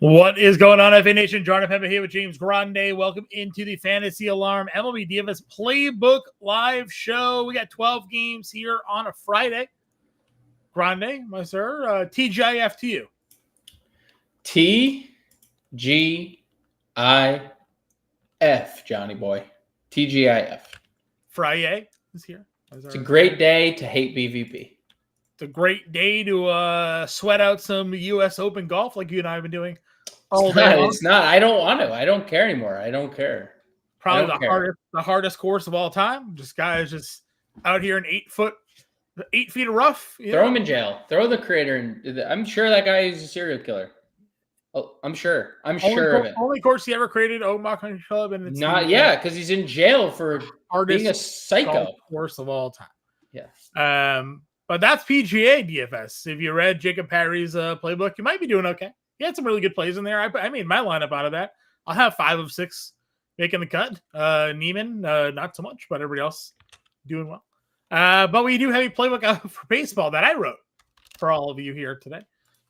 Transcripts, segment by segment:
What is going on, FA Nation? Jordan Pemba here with James Grande. Welcome into the Fantasy Alarm MLB DFS Playbook live show. We got 12 games here on a Friday. Grande, my sir, TGIF to you. TGIF, Johnny boy. TGIF. Friday is here. It's a great day to hate BVP. It's a great day to sweat out some U.S. Open golf like you and I have been doing all day long. It's not. I don't want to. I don't care anymore. I don't care. Probably the hardest course of all time. Just guys just out here in 8 feet of rough. Throw him in jail. Throw the creator in. I'm sure that guy is a serial killer. Oh, I'm sure. Sure of it. Only course he ever created, Omaha Country Club, and it's because he's in jail for being a psycho. Course of all time. Yeah. But that's PGA DFS. If you read Jacob Parry's playbook, you might be doing okay. He had some really good plays in there. I made my lineup out of that. I'll have 5 of 6 making the cut. Neiman, not so much, but everybody else doing well. But we do have a playbook out for baseball that I wrote for all of you here today.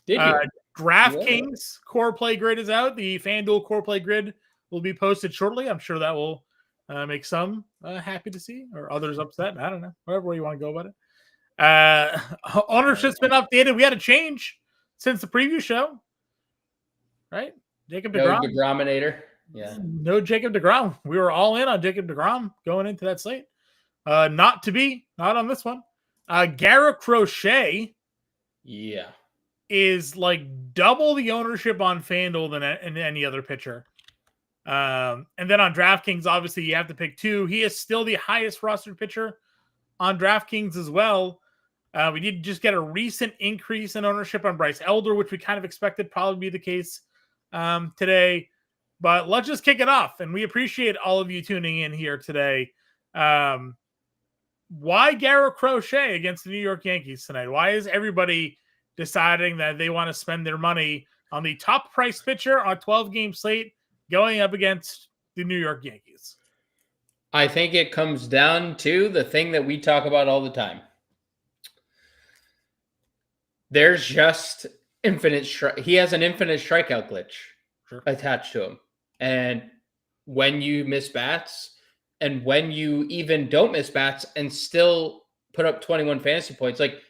Did you? DraftKings Core Play Grid is out. The FanDuel Core Play Grid will be posted shortly. I'm sure that will make some happy to see, or others upset. I don't know. Whatever way you want to go about it. Ownership's been updated. We had a change since the preview show, right? Jacob DeGrom. No DeGrominator. Yeah. No Jacob DeGrom. We were all in on Jacob DeGrom going into that slate. Not on this one. Garrett Crochet. Yeah. Is like double the ownership on FanDuel than any other pitcher. And then on DraftKings, obviously you have to pick 2. He is still the highest rostered pitcher on DraftKings as well. We did just get a recent increase in ownership on Bryce Elder, which we kind of expected probably be the case today. But let's just kick it off. And we appreciate all of you tuning in here today. Why Garrett Crochet against the New York Yankees tonight? Why is everybody deciding that they want to spend their money on the top price pitcher on a 12-game slate going up against the New York Yankees? I think it comes down to the thing that we talk about all the time. There's just he has an infinite strikeout glitch attached to him. And when you miss bats, and when you even don't miss bats and still put up 21 fantasy points, like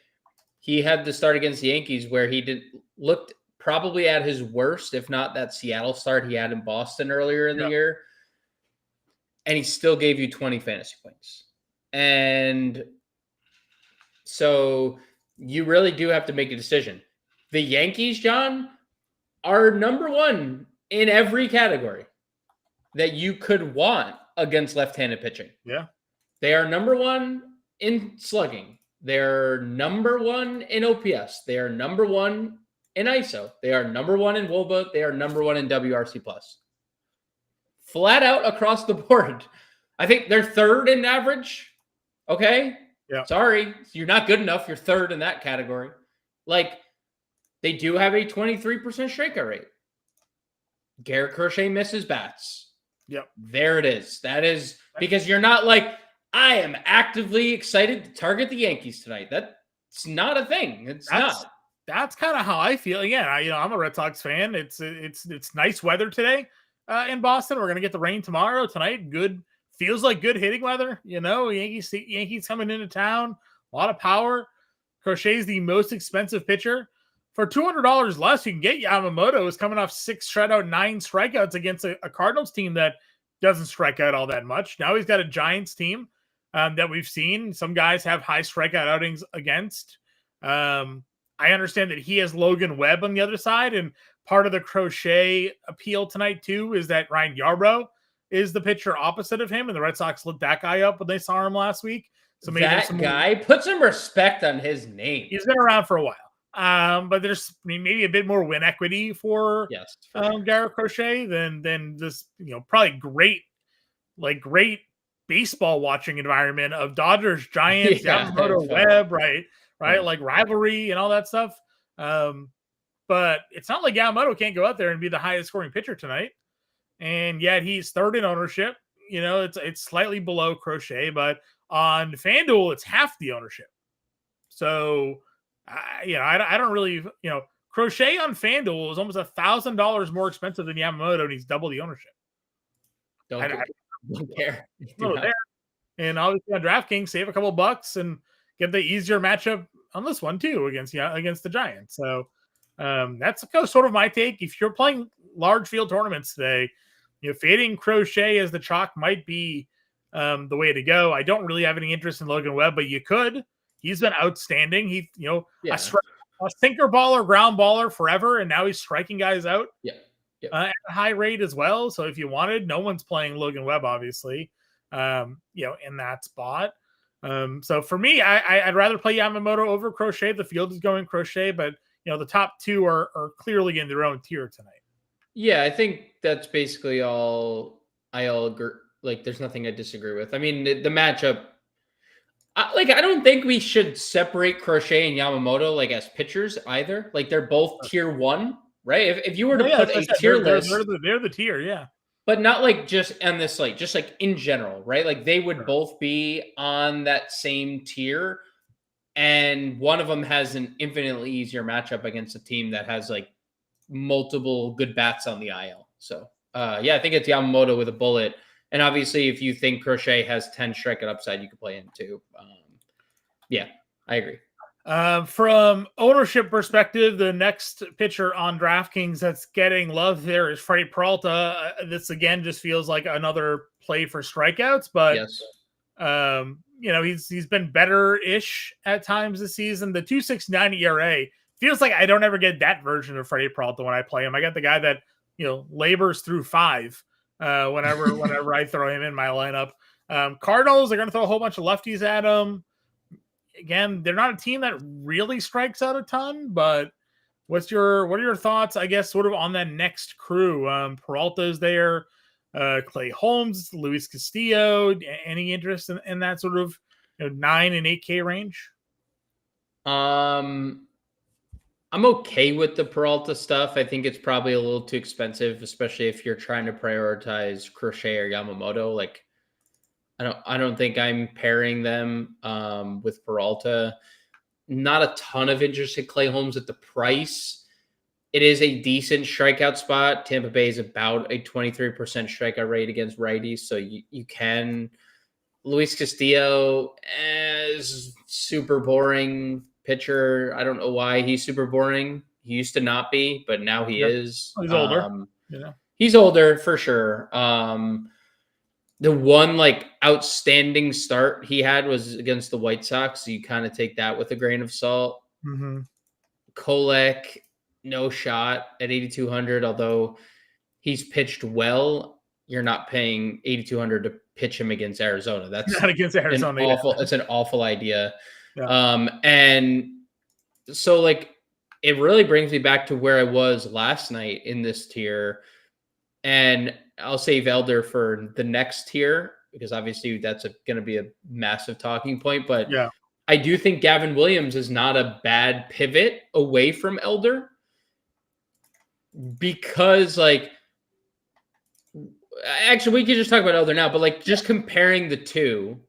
he had the start against the Yankees where he looked probably at his worst, if not that Seattle start he had in Boston earlier in the year. And he still gave you 20 fantasy points. And so you really do have to make a decision. The Yankees, John, are number 1 in every category that you could want against left-handed pitching. Yeah. They are number 1 in slugging. They're number 1 in OPS. They are number 1 in ISO. They are number 1 in WOBA. They are number 1 in WRC+. Flat out across the board. I think they're 3rd in average. Okay? Yeah. Sorry. You're not good enough. You're 3rd in that category. Like, they do have a 23% strikeout rate. Garrett Crochet misses bats. Yep. There it is. That is because you're not like, I am actively excited to target the Yankees tonight. That's not a thing. That's kind of how I feel. Again, I'm a Red Sox fan. It's nice weather today in Boston. We're gonna get the rain tomorrow. Tonight, good. Feels like good hitting weather. Yankees coming into town. A lot of power. Crochet's the most expensive pitcher. For $200 less, you can get Yamamoto, who's coming off 6 shutout, 9 strikeouts against a Cardinals team that doesn't strike out all that much. Now he's got a Giants team that we've seen. Some guys have high strikeout outings against. I understand that he has Logan Webb on the other side, and part of the Crochet appeal tonight, too, is that Ryan Yarbrough is the pitcher opposite of him, and the Red Sox lit that guy up when they saw him last week. So maybe that guy, put some respect on his name. He's been around for a while. But there's maybe a bit more win equity for Garrett Crochet than this, probably great baseball watching environment of Dodgers, Giants, Yamamoto, Webb, right? Like rivalry and all that stuff. But it's not like Yamamoto can't go out there and be the highest scoring pitcher tonight. And yet he's 3rd in ownership. It's slightly below Crochet, but on FanDuel, it's half the ownership. So, I don't really, Crochet on FanDuel is almost $1,000 more expensive than Yamamoto, and he's double the ownership. Don't care. And obviously on DraftKings, save a couple bucks and get the easier matchup on this one too against the Giants. So that's sort of my take. If you're playing large field tournaments today, fading Crochet as the chalk might be the way to go. I don't really have any interest in Logan Webb, but you could. He's been outstanding. He, a sinker baller, ground baller forever, and now he's striking guys out at a high rate as well. So if you wanted, no one's playing Logan Webb, obviously, in that spot. So for me, I'd rather play Yamamoto over Crochet. The field is going Crochet, but the top two are clearly in their own tier tonight. Yeah, I think that's basically all I'll agree. Like, there's nothing I disagree with. I mean, the matchup, I don't think we should separate Crochet and Yamamoto as pitchers either. Like, they're both tier 1, right? If you were to put a tier list, they're the tier, yeah. But not just on this slate, just in general, right? Like, they would both be on that same tier, and one of them has an infinitely easier matchup against a team that has multiple good bats on the IL. So, I think it's Yamamoto with a bullet. And obviously, if you think Crochet has 10 strikeout upside, you could play him too. I agree. From ownership perspective, the next pitcher on DraftKings that's getting love there is Freddie Peralta. This again just feels like another play for strikeouts, but yes. He's been better-ish at times this season. The 2.69 ERA feels like I don't ever get that version of Freddie Peralta when I play him. I got the guy that labors through 5. Whenever I throw him in my lineup. Cardinals are going to throw a whole bunch of lefties at him. Again, they're not a team that really strikes out a ton, but what are your thoughts, I guess, sort of on that next crew? Peralta's there, Clay Holmes, Luis Castillo. Any interest in that sort of 9 and 8K range? I'm okay with the Peralta stuff. I think it's probably a little too expensive, especially if you're trying to prioritize Crochet or Yamamoto. I don't think I'm pairing them with Peralta. Not a ton of interest in Clay Holmes at the price. It is a decent strikeout spot. Tampa Bay is about a 23% strikeout rate against righties, so you can. Luis Castillo is super boring pitcher. I don't know why he's super boring. He used to not be, but now he is. He's older. He's older for sure. The one outstanding start he had was against the White Sox, so you kind of take that with a grain of salt. Mm-hmm. Kolek, no shot at 8,200, although he's pitched well. You're not paying 8,200 to pitch him against Arizona. That's not against Arizona. It's an awful idea. Yeah. And so it really brings me back to where I was last night in this tier. And I'll save Elder for the next tier because obviously that's going to be a massive talking point. But I do think Gavin Williams is not a bad pivot away from Elder because actually we could just talk about Elder now, but just comparing the two,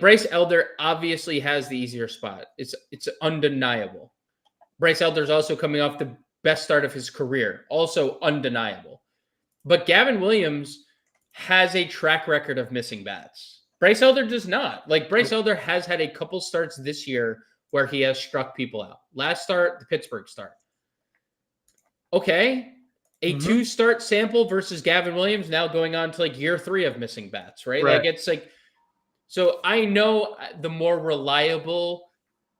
Bryce Elder obviously has the easier spot. It's undeniable. Bryce Elder's also coming off the best start of his career, also undeniable. But Gavin Williams has a track record of missing bats. Bryce Elder does not. Bryce Elder has had a couple starts this year where he has struck people out. Last start, the Pittsburgh start. Okay. A 2-start sample versus Gavin Williams now going on to year 3 of missing bats, right? It's so I know the more reliable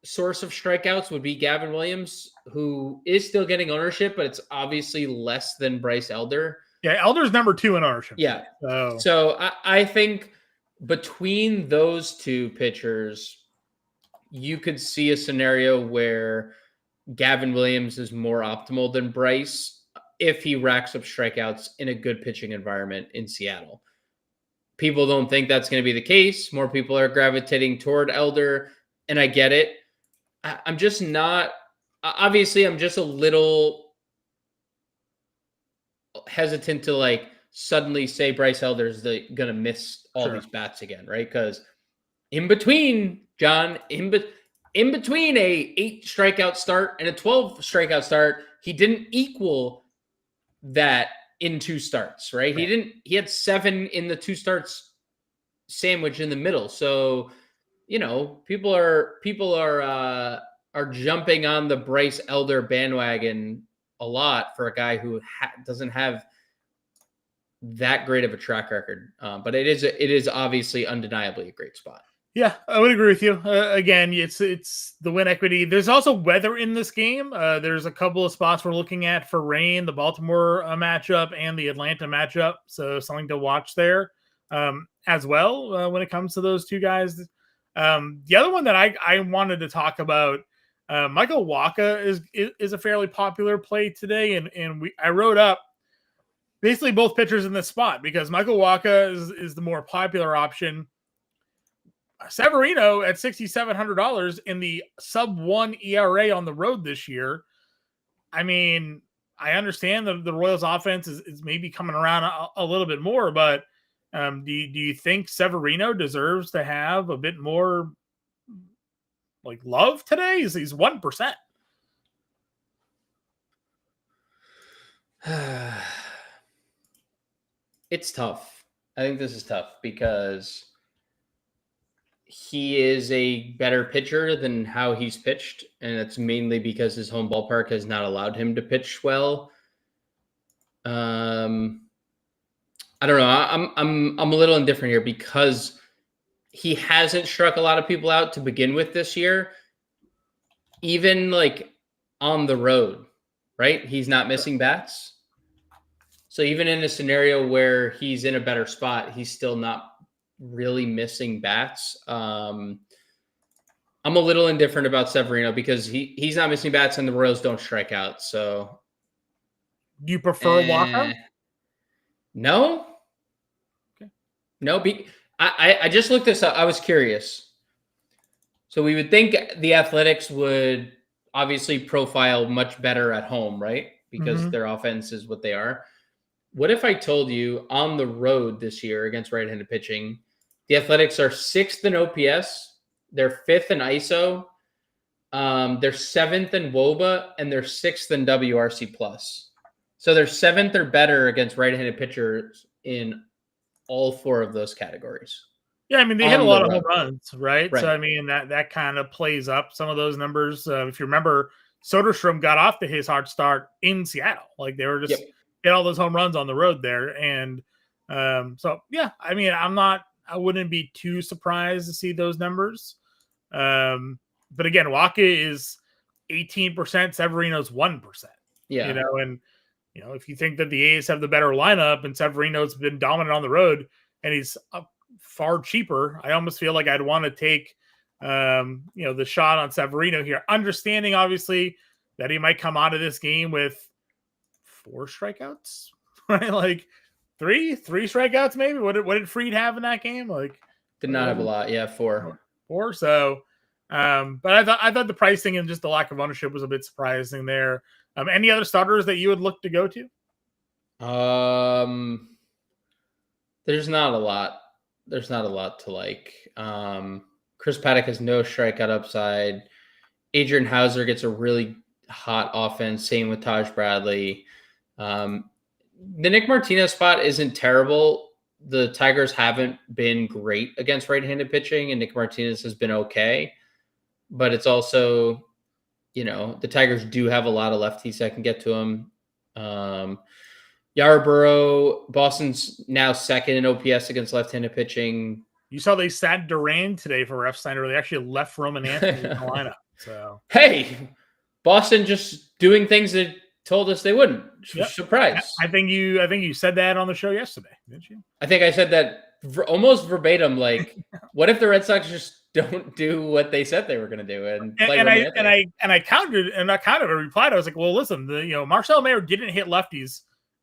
source of strikeouts would be Gavin Williams, who is still getting ownership, but it's obviously less than Bryce Elder. Yeah, Elder's number 2 in ownership. Yeah. So I think between those two pitchers, you could see a scenario where Gavin Williams is more optimal than Bryce if he racks up strikeouts in a good pitching environment in Seattle. People don't think that's going to be the case. More people are gravitating toward Elder, and I get it. I'm just not – obviously, I'm just a little hesitant to suddenly say Bryce Elder's going to miss all these bats again, right? Because in between, John, in between a 8 strikeout start and a 12 strikeout start, he didn't equal that in 2 starts, right? He had 7 in the 2 starts sandwich in the middle. So, people are jumping on the Bryce Elder bandwagon a lot for a guy who doesn't have that great of a track record. But it is obviously undeniably a great spot. Yeah, I would agree with you. Again, it's the win equity. There's also weather in this game. There's a couple of spots we're looking at for rain, the Baltimore matchup and the Atlanta matchup. So something to watch there as well when it comes to those two guys. The other one that I wanted to talk about, Michael Wacha is a fairly popular play today, and I wrote up basically both pitchers in this spot because Michael Wacha is the more popular option. Severino at $6,700 in the sub-1 ERA on the road this year. I mean, I understand the Royals offense is maybe coming around a little bit more, but do you think Severino deserves to have a bit more like love today? He's 1%. It's tough. I think this is tough because he is a better pitcher than how he's pitched, and it's mainly because his home ballpark has not allowed him to pitch well. I don't know. I'm a little indifferent here because he hasn't struck a lot of people out to begin with this year. Even like on the road, right? He's not missing bats. So even in a scenario where he's in a better spot, he's still not really missing bats. I'm a little indifferent about Severino because he's not missing bats and the Royals don't strike out. So do you prefer Wacha? No. Okay. No, I just looked this up. I was curious. So we would think the Athletics would obviously profile much better at home, right? Because their offense is what they are. What if I told you on the road this year against right-handed pitching, the Athletics are 6th in OPS, they're 5th in ISO, they're 7th in WOBA, and they're 6th in WRC+. So they're 7th or better against right-handed pitchers in all 4 of those categories. Yeah, I mean, they hit a lot of home runs, right? So, I mean, that kind of plays up some of those numbers. If you remember, Soderstrom got off to his hard start in Seattle. Like, they were just hit all those home runs on the road there. And so, yeah, I mean, I wouldn't be too surprised to see those numbers. But again, Wacha is 18%, Severino's 1%. Yeah. And if you think that the A's have the better lineup and Severino's been dominant on the road and he's far cheaper, I almost feel like I'd want to take, the shot on Severino here, understanding obviously that he might come out of this game with 4 strikeouts, right? Like three strikeouts, maybe. What did Fried have in that game? Like, did not have a lot. Yeah, 4. So, but I thought the pricing and just the lack of ownership was a bit surprising there. Any other starters that you would look to go to? There's not a lot. There's not a lot to like. Chris Paddock has no strikeout upside. Adrian Hauser gets a really hot offense. Same with Taj Bradley. The Nick Martinez spot isn't terrible. The Tigers haven't been great against right-handed pitching, and Nick Martinez has been okay. But it's also, the Tigers do have a lot of lefties that can get to him. Yarborough, Boston's now 2nd in OPS against left-handed pitching. You saw they sat Duran today for Refsnyder. They actually left Roman Anthony in the lineup. So hey, Boston just doing things that told us they wouldn't. Yep. Surprise. I think you said that on the show yesterday, didn't you? I think I said that almost verbatim. Like, what if the Red Sox just don't do what they said they were going to do? I countered and I kind of replied. I was like, well, listen, Marcel Mayer didn't hit lefties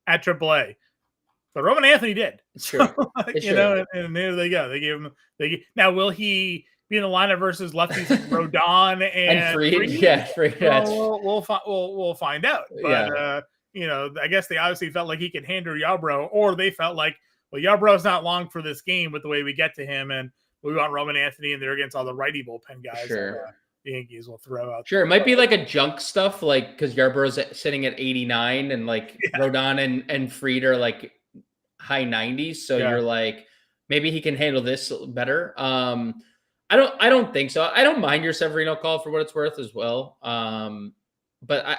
at AAA, but Roman Anthony did. It's true. It's true. And there they go. They gave him. Now, will he be in the lineup versus lefties Rodon and Fried? Yeah, Fried. We'll find out. But I guess they obviously felt like he could handle Yarbrough, or they felt like, well, Yarbrough's not long for this game with the way we get to him, and we want Roman Anthony in there against all the righty bullpen guys. Sure. the Yankees will throw out. Sure, it might be like a junk stuff, like because Yarborough's sitting at 89 and like Rodon and Fried are like high 90s. So you're like, maybe he can handle this better. I don't think so. I don't mind your Severino call for what it's worth as well. But I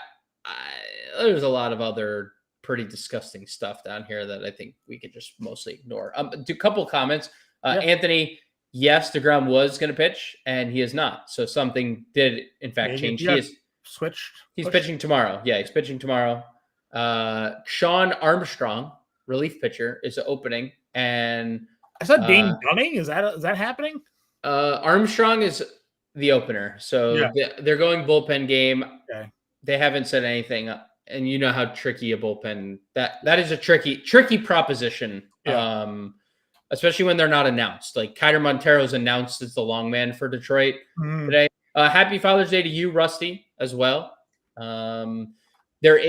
there's a lot of other pretty disgusting stuff down here that I think we could just mostly ignore. Do a couple comments. Anthony, yes, DeGrom was going to pitch, and he is not. So something did, in fact, change. He is switched. He's pitching tomorrow. Yeah, he's pitching tomorrow. Sean Armstrong, relief pitcher, is opening. And I saw Dane Dunning. Is that happening? Armstrong is the opener. So they're going bullpen game. Okay. They haven't said anything. And you know how tricky a bullpen that is a tricky proposition. Especially when they're not announced. Like Kiter Montero's announced as the long man for Detroit today. Happy Father's Day to you, Rusty, as well. Roth did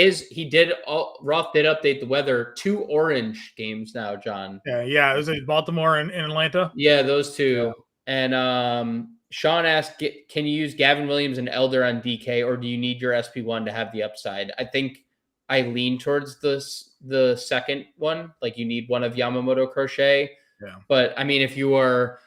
update the weather. 2 orange games now, John. Yeah. It was Baltimore and Atlanta. Yeah, those 2. And Sean asked, can you use Gavin Williams and Elder on DK, or do you need your SP1 to have the upside? I think I lean towards the second one. Like you need one of Yamamoto Crochet. Yeah. But I mean, if you are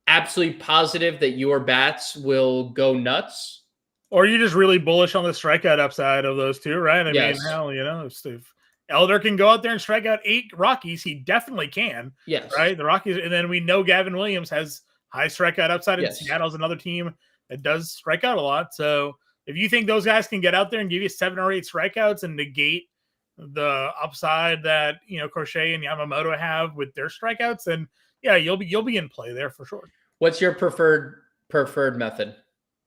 absolutely positive that your bats will go nuts, or you're just really bullish on the strikeout upside of those 2, right? I mean, hell, if Elder can go out there and strike out 8 Rockies, he definitely can. Yes. Right? The Rockies, and then we know Gavin Williams has high strikeout upside, and Seattle's another team that does strike out a lot. So if you think those guys can get out there and give you 7 or 8 strikeouts and negate the upside that Crochet and Yamamoto have with their strikeouts, and you'll be in play there for sure. What's your preferred method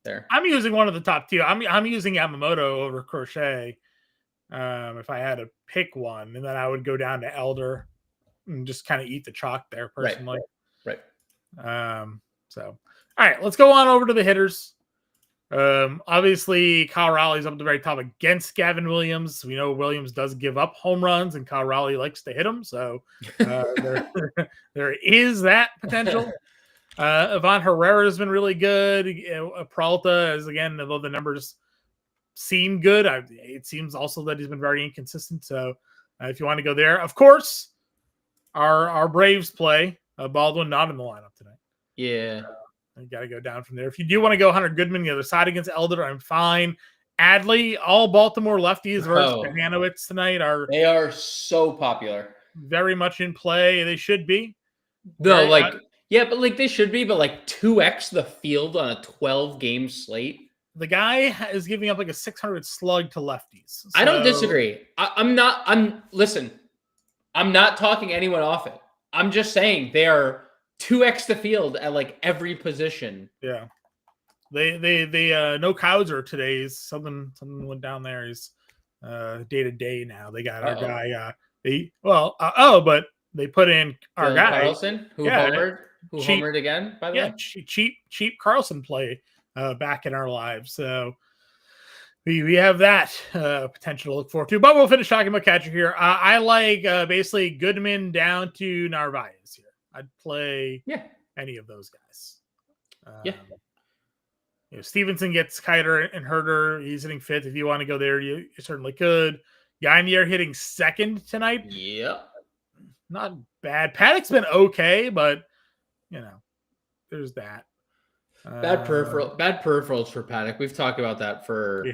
there? I'm using one of the top 2. I'm using Yamamoto over Crochet. If I had to pick one, and then I would go down to Elder and just kind of eat the chalk there personally. Right. So all right, let's go on over to the hitters. Obviously Kyle Raleigh's up at the very top against Gavin Williams. We know Williams does give up home runs and Kyle Raleigh likes to hit them. So there is that potential. Ivan Herrera has been really good. Peralta is, again, although the numbers seem good, it seems also that he's been very inconsistent. So if you want to go there, of course, our Braves play Baldwin not in the lineup tonight. Yeah. You got to go down from there. If you do want to go Hunter Goodman the other side against Elder, I'm fine. Adley, all Baltimore lefties versus Hanowitz tonight they are so popular. Very much in play. They should be. No, but they should be, but 2x the field on a 12-game slate. The guy is giving up a 600 slug to lefties. So... I don't disagree. I'm not talking anyone off it. I'm just saying they are 2x the field at every position. Yeah. They no Cowser today. Something went down there. He's day to day now. They got our guy. But they put in our guy Carlson, who homered again, by the way. Cheap Carlson play back in our lives. So we have that potential to look forward to. But we'll finish talking about catcher here. I like basically Goodman down to Narvaez here. I'd play any of those guys. Stevenson gets Kiter and Herder. He's hitting 5th. If you want to go there, you certainly could. Gainier hitting 2nd tonight. Yeah. Not bad. Paddock's been okay, but there's that. Bad peripherals for Paddock. We've talked about that for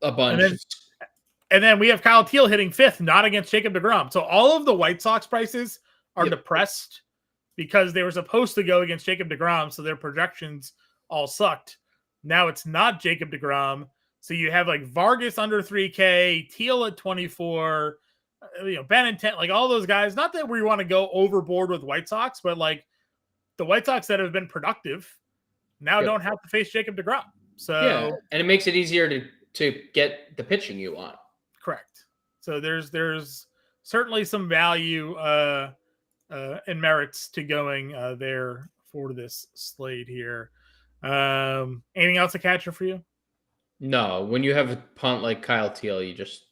a bunch. And then we have Kyle Teal hitting 5th, not against Jacob deGrom. So all of the White Sox prices are depressed because they were supposed to go against Jacob deGrom, so their projections all sucked. Now it's not Jacob deGrom, so you have Vargas under 3K, Teal at 24, Ben and 10, all those guys. Not that we want to go overboard with White Sox, but the White Sox that have been productive now don't have to face Jacob deGrom. So and it makes it easier to get the pitching you want. Correct. So there's certainly some value and merits to going there for this slate here. Anything else a catcher for you? No, when you have a punt like Kyle Teal, you just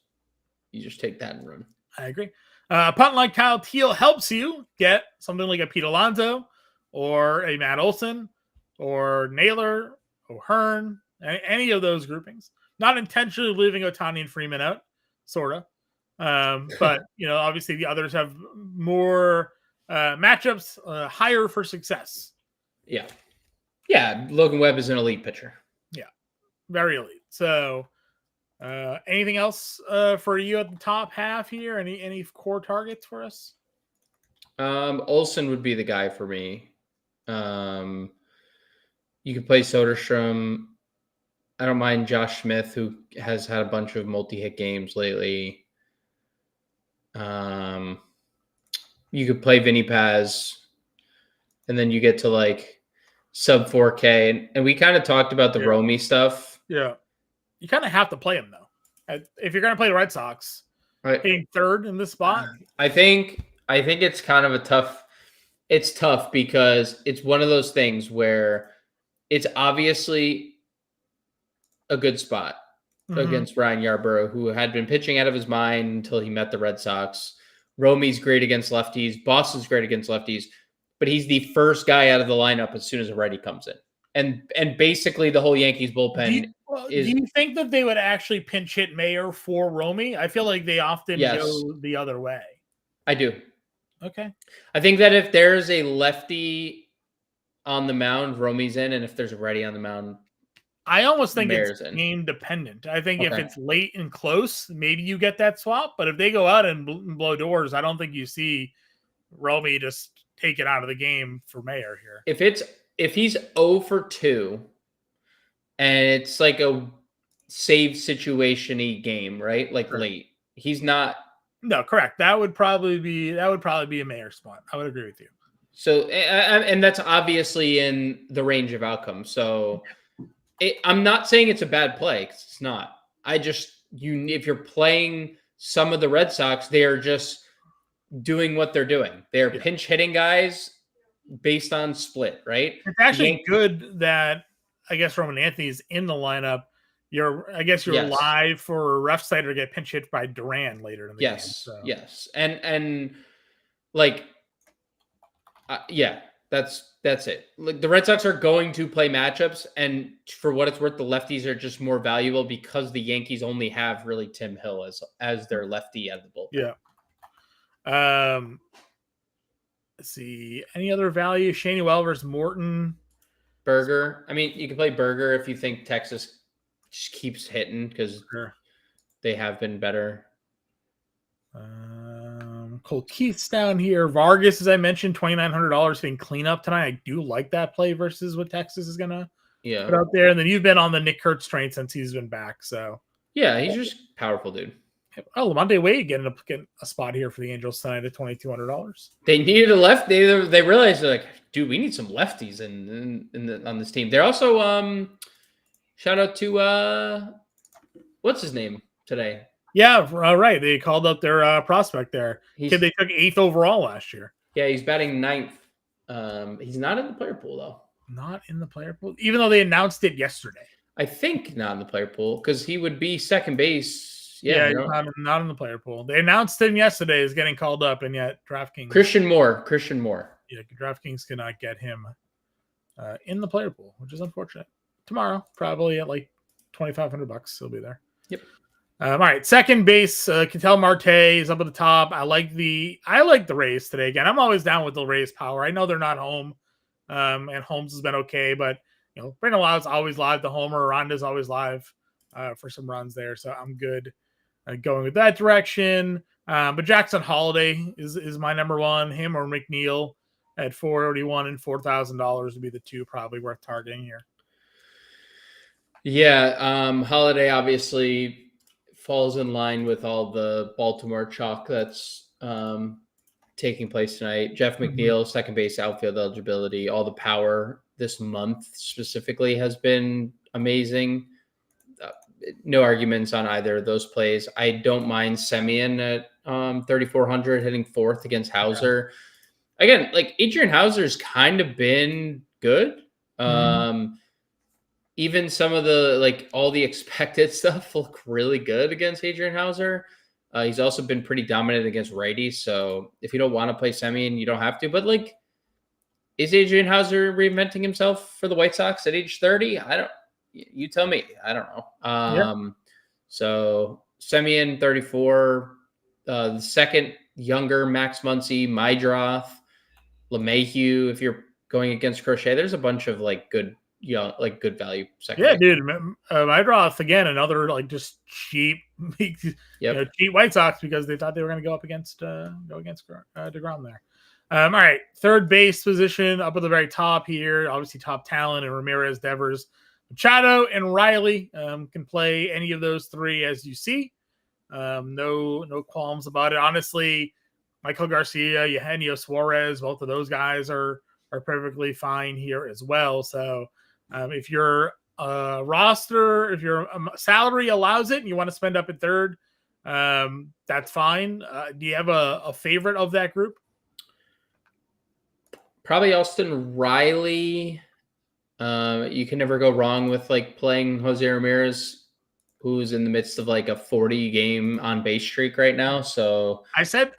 take that and run. I agree. Punt like Kyle Teal helps you get something like a Pete Alonso or a Matt Olson or Naylor O'Hearn, any of those groupings. Not intentionally leaving Ohtani and Freeman out, sort of. But, obviously the others have more matchups higher for success. Yeah. Yeah. Logan Webb is an elite pitcher. Yeah. Very elite. So anything else for you at the top half here? Any core targets for us? Olsen would be the guy for me. You could play Soderstrom. I don't mind Josh Smith, who has had a bunch of multi-hit games lately. You could play Vinny Paz, and then you get to like sub 4K. And we kind of talked about the Romy stuff. Yeah. You kind of have to play him, though. If you're going to play the Red Sox, being third in this spot. I think it's kind of it's tough because it's one of those things where it's obviously a good spot against Ryan Yarbrough, who had been pitching out of his mind until he met the Red Sox. Romy's great against lefties. Boston's great against lefties, but he's the first guy out of the lineup as soon as a righty comes in. And basically the whole Yankees bullpen do you think that they would actually pinch hit Mayer for Romy? I feel like they often go the other way. I do. Okay. I think that if there's a lefty on the mound, Romy's in, and if there's a righty on the mound, I almost think Mayer's it's in. game dependent. I think if it's late and close, maybe you get that swap. But if they go out and blow doors, I don't think you see Romy just take it out of the game for Mayer here. If he's 0 for 2 and it's like a save situation-y game, right? Like late. He's not. No, correct. That would probably be a Mayer spot. I would agree with you. So, and that's obviously in the range of outcomes. So I'm not saying it's a bad play, because it's not. If you're playing some of the Red Sox, they are just doing what they're doing. They're pinch hitting guys based on split, right? It's actually good that I guess Roman Anthony's in the lineup. You're live for a ref side to get pinch hit by Duran later in the game. So. Yes. And like, that's it. Like, the Red Sox are going to play matchups, and for what it's worth, the lefties are just more valuable because the Yankees only have really Tim Hill as their lefty at the bullpen. Yeah. Let's see. Any other value? Shaney Well versus Morton. Berger. I mean, you can play Berger if you think Texas just keeps hitting, because they have been better. Cole Keith's down here. Vargas, as I mentioned, $2,900 hitting cleanup tonight. I do like that play versus what Texas is gonna put out there. And then you've been on the Nick Kurtz train since he's been back. So yeah, he's just powerful, dude. Oh, Lamonte Wade getting a spot here for the Angels tonight at $2,200. They needed a left. They realized, they're like, dude, we need some lefties on this team. They're also shout out to what's his name today? Yeah, right. They called up their prospect there. Kid they took 8th overall last year. Yeah, he's batting 9th. He's not in the player pool, though. Not in the player pool? Even though they announced it yesterday. I think not in the player pool, because he would be second base. Yeah, not in the player pool. They announced him yesterday as getting called up, and yet DraftKings... Christian Moore. Yeah, DraftKings cannot get him in the player pool, which is unfortunate. Tomorrow, probably at like $2,500, he'll be there. Yep. All right, second base, Ketel Marte is up at the top. I like the Rays today. Again, I'm always down with the Rays power. I know they're not home, and Holmes has been okay, but Brandon Lau's always live to homer. Ronda's always live for some runs there, so I'm good going with that direction. But Jackson Holiday is my number one. Him or McNeil at $481 and $4,000 would be the two probably worth targeting here. Yeah, Holiday obviously falls in line with all the Baltimore chalk that's taking place tonight. Jeff McNeil, second base outfield eligibility, all the power this month specifically has been amazing. No arguments on either of those plays. I don't mind Semien at 3,400 hitting 4th against Hauser. Yeah. Again, like, Adrian Hauser's kind of been good. Even some of the, all the expected stuff look really good against Adrian Hauser. He's also been pretty dominant against righties. So if you don't want to play Semien, you don't have to. But is Adrian Hauser reinventing himself for the White Sox at age 30? You tell me. I don't know. Yeah. So Semien 34, the second younger Max Muncy, Mydroth, LeMahieu. If you're going against Crochet, there's a bunch of like good good value Yeah, secondary. dude. Mydroth again, another like just cheap, cheap White Sox because they thought they were going to go against DeGrom there. All right, third base position up at the very top here. Obviously, top talent and Ramirez, Devers, Machado, and Riley can play any of those three as you see. No qualms about it. Honestly, Michael Garcia, Eugenio Suarez, both of those guys are perfectly fine here as well. So if your roster, if your salary allows it and you want to spend up at third, that's fine. Do you have a favorite of that group? Probably Austin Riley. You can never go wrong with like playing Jose Ramirez, who's in the midst of like a 40 game on base streak right now. So I said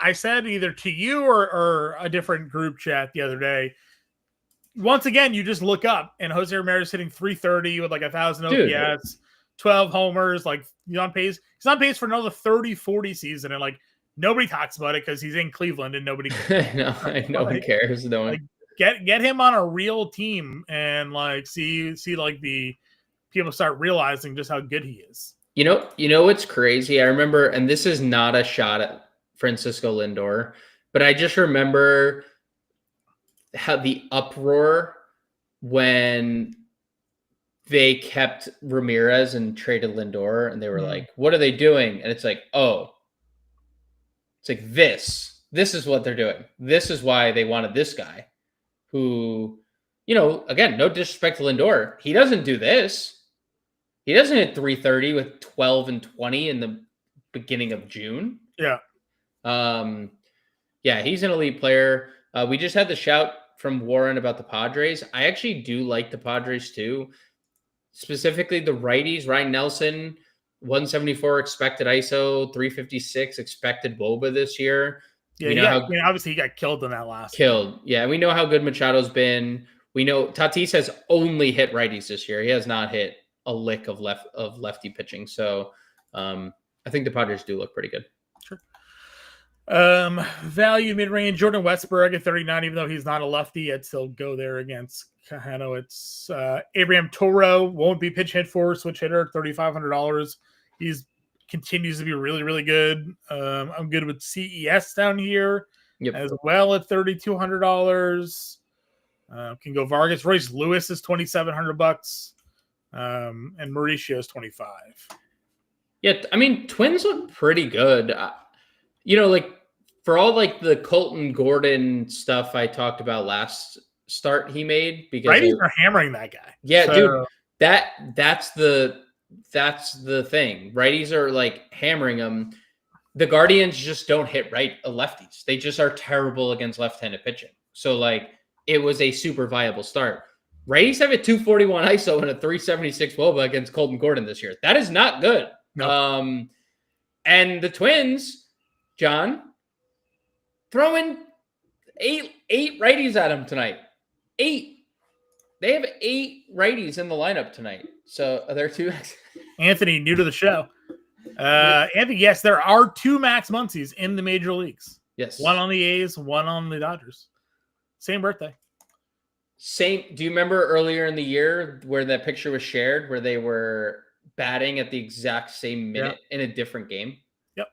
either to you or a different group chat the other day. Once again, you just look up and Jose Ramirez hitting 330 with like 1,000 OPS, 12 homers. Like he's on pace. He's on pace for another 30-40 season, and like nobody talks about it because he's in Cleveland and nobody cares. no one cares. No one. Like, get him on a real team and like see like the people start realizing just how good he is. You know what's crazy? I remember, and this is not a shot at Francisco Lindor, but I just remember how the uproar when they kept Ramirez and traded Lindor, and they were like, "What are they doing?" And it's like, "Oh, it's like this. This is what they're doing. This is why they wanted this guy." Who, again, no disrespect to Lindor, he doesn't do this. He doesn't hit 330 with 12 and 20 in the beginning of June. Yeah. Yeah, he's an elite player. We just had the shout from Warren about the Padres. I actually do like the Padres too. Specifically the righties, Ryan Nelson, 174 expected ISO, 356 expected WOBA this year. Yeah, obviously he got killed in that last. Yeah, we know how good Machado's been. We know Tatis has only hit righties this year. He has not hit a lick of lefty pitching. So I think the Padres do look pretty good. Sure. Value mid-range, Jordan Westburg at 39, even though he's not a lefty, I'd still go there against Cajano. It's Abraham Toro, won't be pitch hit for, switch hitter, $3,500. He's continues to be really, really good. I'm good with CES down here as well at $3,200. Can go Vargas. Royce Lewis is $2,700. And Mauricio's 25. Yeah, I mean, Twins look pretty good. Like for all like the Colton Gordon stuff I talked about last start he made, because righties are hammering that guy. Yeah, so, dude, that's the thing. Righties are like hammering them. The Guardians just don't hit lefties. They just are terrible against left-handed pitching. So like it was a super viable start. Righties have a 241 ISO and a 376 WOBA against Colton Gordon this year. That is not good. No. And the Twins, John, throwing eight righties at him tonight. 8. They have 8 righties in the lineup tonight. So are there 2? Anthony, new to the show. Anthony, yes, there are 2 Max Muncies in the major leagues. Yes. One on the A's, one on the Dodgers. Same birthday. Do you remember earlier in the year where that picture was shared where they were batting at the exact same minute in a different game? Yep.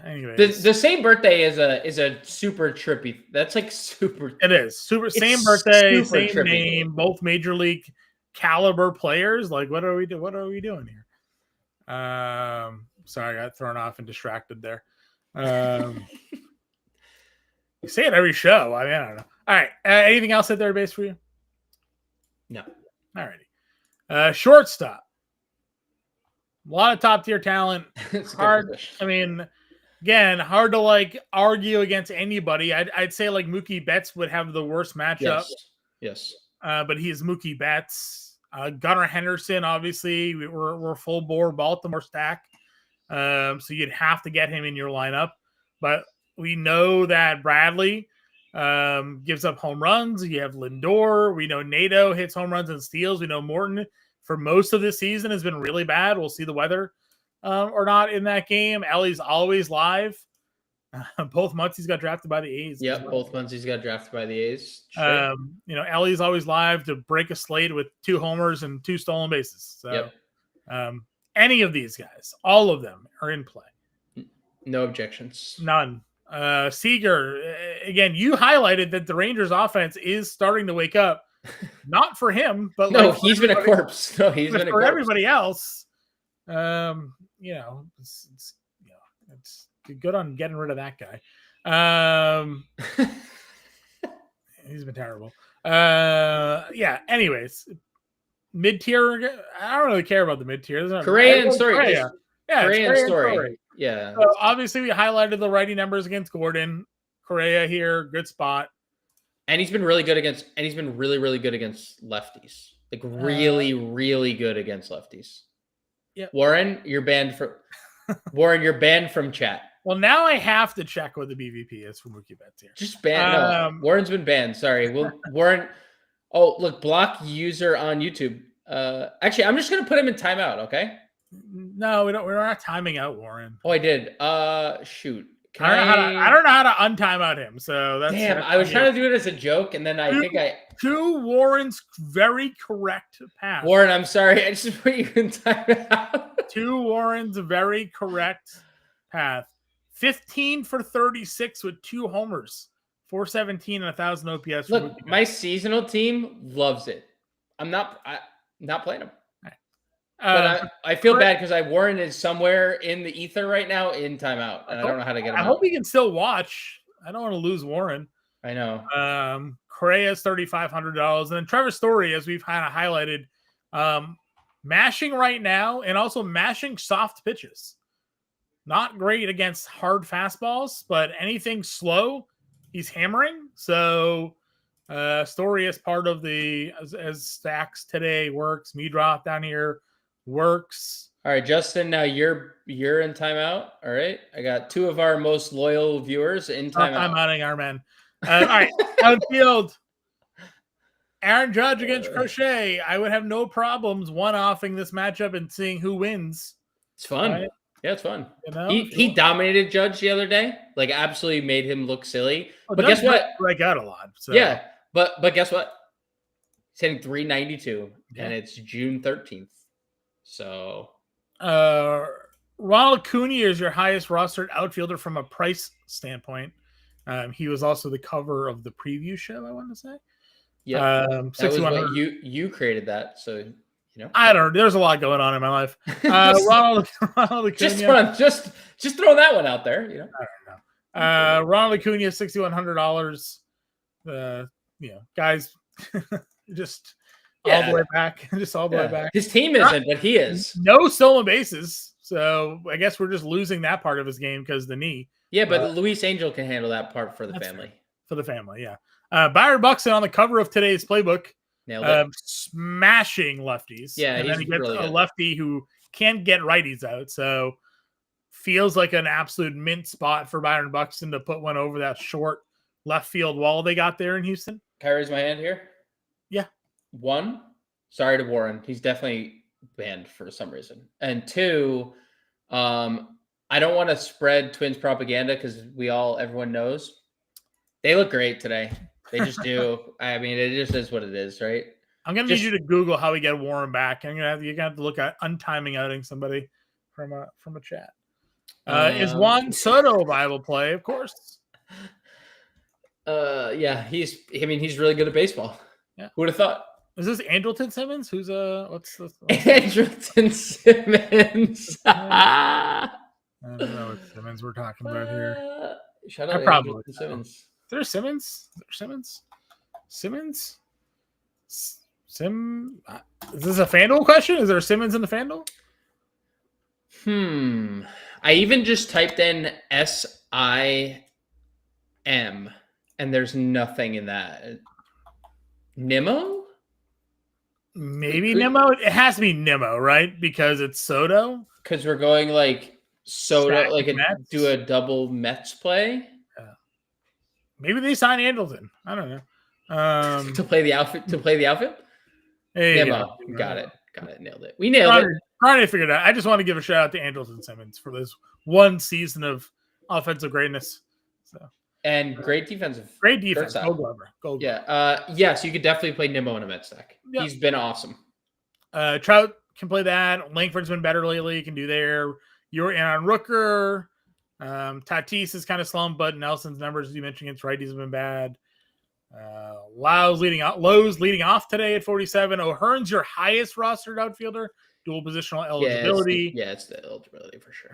Anyway, the same birthday is a super trippy. That's like super. It is super. Same birthday, same trippy name. Both major league caliber players. Like, what are we doing here? Sorry, I got thrown off and distracted there. You say it every show. I mean, I don't know. All right. Anything else at third base for you? No. All righty. Shortstop. A lot of top tier talent. Hard. I mean, again, hard to like argue against anybody. I'd say like Mookie Betts would have the worst matchup. Yes. But he's Mookie Betts. Gunnar Henderson, obviously, we're full bore Baltimore stack. So you'd have to get him in your lineup. But we know that Bradley gives up home runs. You have Lindor. We know Nato hits home runs and steals. We know Morton for most of this season has been really bad. We'll see the weather or not in that game. Ellie's always live. Both months he's got drafted by the A's. Yep, well. both months he's got drafted by the A's. Sure. Ellie's always live to break a slate with 2 homers and 2 stolen bases. So any of these guys, all of them are in play. No objections. None. Seager, again, you highlighted that the Rangers offense is starting to wake up. Not for him, but no, he's been a corpse. No, he's been a corpse. For everybody else. It's good on getting rid of that guy. He's been terrible. Anyways, mid-tier. I don't really care about the mid-tier. Correa and Story. Correa and Story. Yeah. So obviously, we highlighted the righty numbers against Gordon. Correa here, good spot. And he's been really good against. And he's been really, really good against lefties. Like really, really good against lefties. Yeah. Warren, you're banned from chat. Well, now I have to check what the BVP is for Mookie Betts here. Just ban. No, Warren's been banned. Sorry. Well, Warren. Oh, look, block user on YouTube. Actually, I'm just gonna put him in timeout. Okay. No, we don't. We're not timing out Warren. Oh, I did. Shoot. I don't know how to untime out him. So that's damn. I was trying to do it as a joke, and then two Warren's very correct path. Warren, I'm sorry. I just put you in timeout. 2 Warren's very correct path. 15 for 36 with 2 homers, 417 and 1,000 OPS. Look, my seasonal team loves it. I'm not playing them. But I feel bad because Warren is somewhere in the ether right now in timeout, and I don't know how to get him out. I hope he can still watch. I don't want to lose Warren. I know. Correa's $3,500, and then Trevor Story, as we've kind of highlighted, mashing right now and also mashing soft pitches. Not great against hard fastballs, but anything slow, he's hammering. So Story is part of the as stacks today works. Me drop down here works. All right, Justin. Now you're in timeout. All right, I got 2 of our most loyal viewers in timeout. Timeouting our men. All right, outfield. Aaron Judge against Crochet. I would have no problems one-offing this matchup and seeing who wins. It's fun. Right? Yeah, it's fun. You know? He dominated Judge the other day. Like, absolutely made him look silly. Well, but Judge guess what? Break out a lot. So. Yeah, but guess what? He's hitting 392, and it's June 13th. So, Ronald Acuna is your highest rostered outfielder from a price standpoint. He was also the cover of the preview show, I want to say. Yeah, that was what you created that, so you know. I don't know. There's a lot going on in my life. Ronald Acuna. Just throw that one out there. You know. I don't know. Ronald Acuna, $6,100. Guys, just all the way back. Just all the way back. His team isn't, but he is. No stolen bases, so I guess we're just losing that part of his game because the knee. Yeah, but Luis Angel can handle that part for the family. Fair. For the family, yeah. Byron Buxton on the cover of today's Playbook. Nailed it. Smashing lefties. Yeah, and then he gets really a good. lefty who can't get righties out. So feels like an absolute mint spot for Byron Buxton to put one over that short left field wall they got there in Houston. Can I raise my hand here? Yeah. 1, sorry to Warren. He's definitely banned for some reason. And 2, I don't want to spread Twins propaganda because everyone knows. They look great today. They just do. I mean, it just is what it is, right? I'm gonna need you to Google how we get Warren back. You're gonna have to look at untiming outing somebody from a chat. Is Juan Soto a viable play? Of course. Yeah, he's really good at baseball. Yeah. Who would have thought? Is this Andrelton Simmons? Who's what's this? Andrelton Simmons. I don't know what Simmons we're talking about here. Shout out probably Simmons. Is there Simmons? Is this a FanDuel question? Is there a Simmons in the FanDuel? I even just typed in SIM and there's nothing in that. Nimmo? Maybe Nimmo. It has to be Nimmo, right? Because it's Soto. Because we're going like Soto, Stack like Mets. do a double Mets play. Maybe they sign Andelton. I don't know. To play the outfit. Nimmo. Got it. Nailed it. We nailed it. Trying to figure it out. I just want to give a shout out to Andelton Simmons for this one season of offensive greatness. So and great defense. Gold Glover. Yeah. Yes, you could definitely play Nimmo in a Met stack. Yep. He's been awesome. Trout can play that. Langford's been better lately. You can do there. You're in on Rooker. Tatis is kind of slumped, but Nelson's numbers, as you mentioned, against righties have been bad. Lowe's leading off today at 47. O'Hearn's your highest rostered outfielder. Dual positional eligibility. It's the eligibility for sure.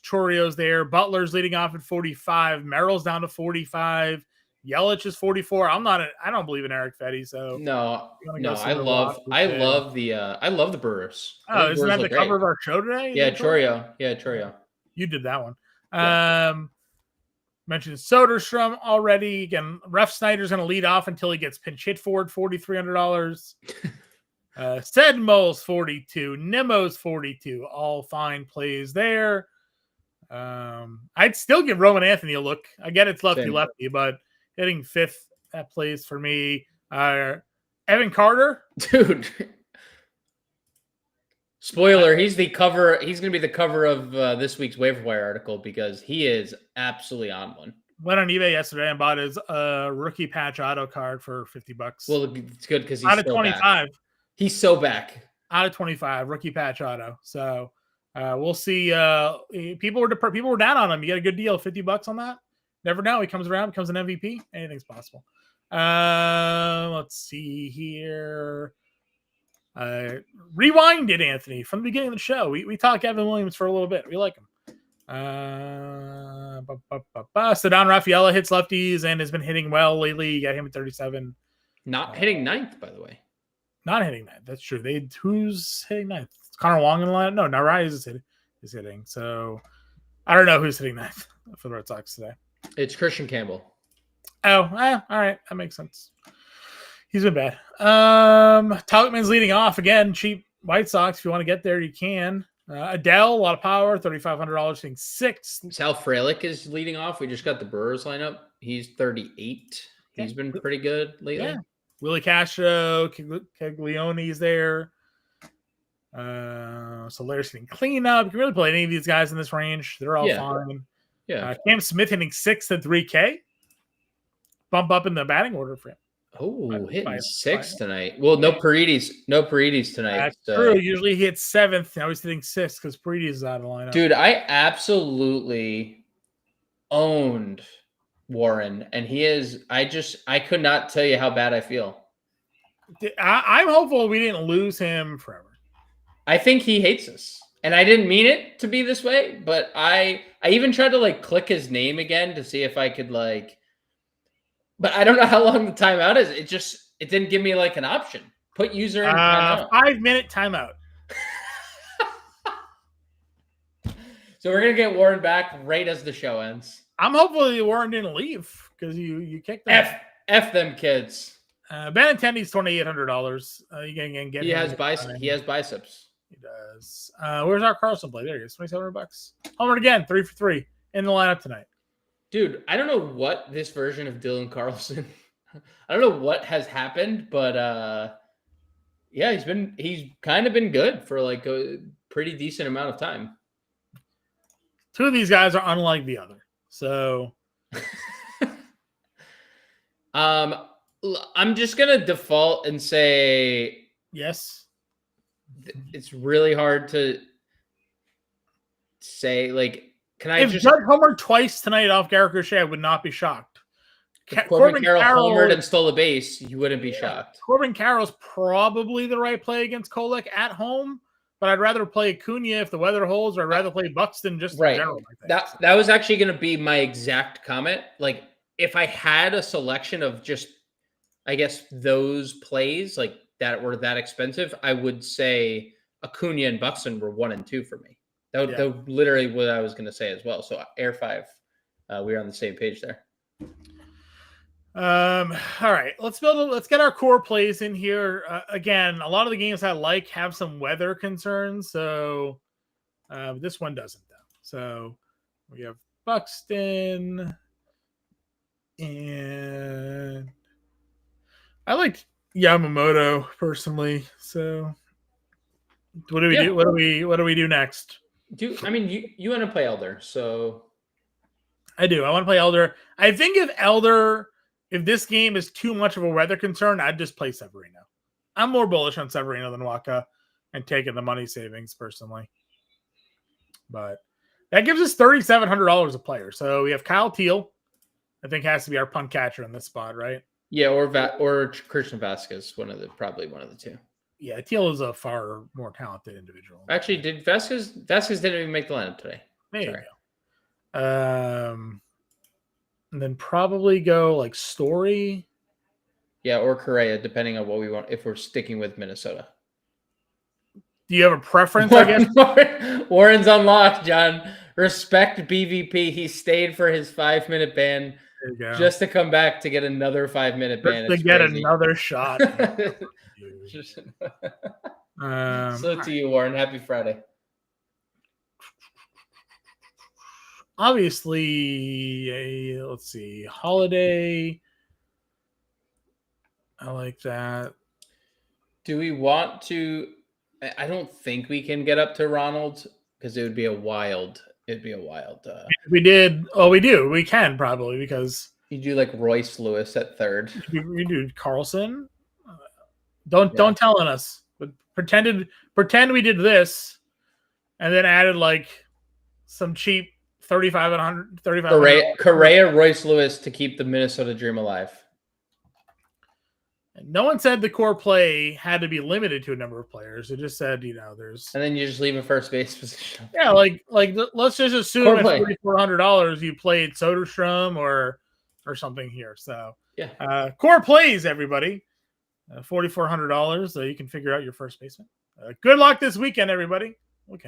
Chorio's there. Butler's leading off at 45. Merrill's down to 45. Yelich is 44. I don't believe in Eric Fetty, so I love the Brewers. Oh, isn't that the cover of our show today? Yeah, Chorio. You did that one. Mentioned Soderstrom already. Again, Ref Snyder's going to lead off until he gets pinch hit for it, $4,300. Sedmo's 42. Nimmo's 42. All fine plays there. I'd still give Roman Anthony a look. I get it's lefty, but hitting fifth, that plays for me. Evan Carter. Dude. Spoiler, he's the cover. He's going to be the cover of this week's waiver wire article because he is absolutely on one. Went on eBay yesterday and bought his rookie patch auto card for $50. Well, it's good because he's out of 25. Back. He's so back. Out of 25, rookie patch auto. So we'll see. People were down on him. You get a good deal, $50 on that. Never know. He comes around, becomes an MVP. Anything's possible. Let's see here. Rewind it, Anthony, from the beginning of the show. We talk Evan Williams for a little bit. We like him. Cedon Rafaela hits lefties and has been hitting well lately. You got him at 37. Not hitting ninth, by the way. Not hitting ninth. That's true. Who's hitting ninth? Connor Wong in the line? No, Narvaez is hitting. So I don't know who's hitting ninth for the Red Sox today. It's Christian Campbell. Oh, all right. That makes sense. He's been bad. Tauchman's leading off again. Cheap White Sox. If you want to get there, you can. Adele, a lot of power. $3,500, hitting sixth. Sal Frelick is leading off. We just got the Brewers lineup. He's 38. He's been pretty good lately. Yeah. Willie Castro, Caglioni's there. Solaire's hitting cleanup. You can really play any of these guys in this range. They're all fine. Yeah. Cam Smith hitting sixth at 3K. Bump up in the batting order for him. Oh, hitting sixth tonight. Well, no Paredes tonight. That's true. Usually he hits seventh. Now he's hitting sixth because Paredes is out of the lineup. Dude, I absolutely owned Warren, and he is. I could not tell you how bad I feel. I'm hopeful we didn't lose him forever. I think he hates us, and I didn't mean it to be this way, but I even tried to click his name again to see if I could but I don't know how long the timeout is. It didn't give me an option. Put user in timeout. 5-minute timeout. So we're gonna get Warren back right as the show ends. I'm hopefully Warren didn't leave because you kicked them. F them kids. Benintendi's $2,800. You can get. He has biceps. He has biceps. He does. Where's our Carlson play? There he is. $2,700. Homer again. 3 for 3 in the lineup tonight. Dude, I don't know what this version of Dylan Carlson. I don't know what has happened, but he's kind of been good for a pretty decent amount of time. Two of these guys are unlike the other. So I'm just gonna default and say yes. It's really hard to say If Judge homered twice tonight off Garrett Crochet, I would not be shocked. Corbin Carroll homered and stole a base, you wouldn't be shocked. Corbin Carroll's probably the right play against Kolek at home, but I'd rather play Acuna if the weather holds, or I'd rather play Buxton just in general. That was actually going to be my exact comment. If I had a selection of just, I guess, those plays that were that expensive, I would say Acuna and Buxton were 1 and 2 for me. That was literally what I was going to say as well. So Air 5, we're on the same page there. All right, let's get our core plays in here. Again, a lot of the games I have some weather concerns, so this one doesn't though. So we have Buxton, And I liked Yamamoto personally. So what do we do? What do we do next? You want to play Elder, so I do. I want to play Elder. I think if this game is too much of a weather concern, I'd just play Severino. I'm more bullish on Severino than Waka and taking the money savings personally. But that gives us $3,700 a player. So we have Kyle Teal. I think has to be our punt catcher in this spot, right? Yeah, or Christian Vasquez, probably one of the two. Yeah, Teal is a far more talented individual. Actually, did Vasquez didn't even make the lineup today? There you go. And then probably go like Story. Yeah, or Correa, depending on what we want. If we're sticking with Minnesota, do you have a preference? I guess Warren's unlocked. John, respect BVP. He stayed for his 5-minute ban just to come back to get another 5-minute ban. To get another shot. So to you, Warren. Happy Friday. Obviously, let's see, Holiday. I like that. Do we want to? I don't think we can get up to Ronald because it would be a wild. It'd be a wild. We did. Oh, we do. We can probably because you do like Royce Lewis at third. We do Carlson. Don't tell on us. But pretend we did this, and then added like some cheap 35. Correa, Royce Lewis to keep the Minnesota dream alive. No one said the core play had to be limited to a number of players. It just said, there's. And then you just leave a first base position. Yeah, like let's just assume at $4,400 you played Soderstrom or something here. So yeah, core plays, everybody. $4,400, so you can figure out your first baseman. Good luck this weekend, everybody. Okay.